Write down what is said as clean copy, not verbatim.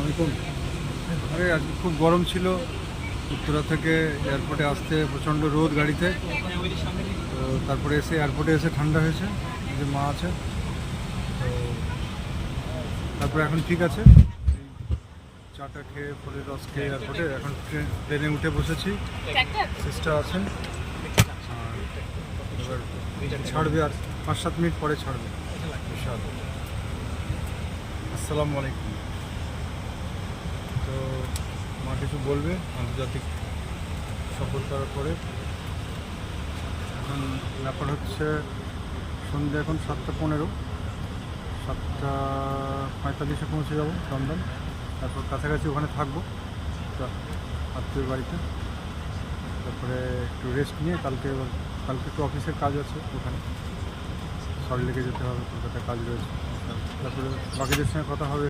আসসালামাইকুম। আরে আজকে খুব গরম ছিল, উত্তরা থেকে এয়ারপোর্টে আসতে প্রচণ্ড রোদ গাড়িতে। তো তারপরে এসে এয়ারপোর্টে এসে ঠান্ডা হয়েছে, এই যে মা আছে। তো তারপরে এখন ঠিক আছে, চাটা খেয়ে ফলের রস খেয়ে এয়ারপোর্টে এখন ট্রেনে উঠে বসেছি। সিস্টার আছেন, আর এবার ছাড়বে, আর 5-7 মিনিট পরে ছাড়বে। আসসালামু আলাইকুম। তো মা কিছু বলবে আন্তর্জাতিক সফর করার পরে। এখন ব্যাপার হচ্ছে সন্ধ্যে এখন 7:15, 7:45 পৌঁছে যাব লন্ডন। তারপর কাছাকাছি ওখানে থাকবো আত্মীয় বাড়িতে। তারপরে একটু রেস্ট নিয়ে কালকে একটু অফিসের কাজ আছে ওখানে, সল্টলেকে যেতে হবে, কলকাতায় কাজ রয়েছে। তারপরে বাকিদের সঙ্গে কথা হবে।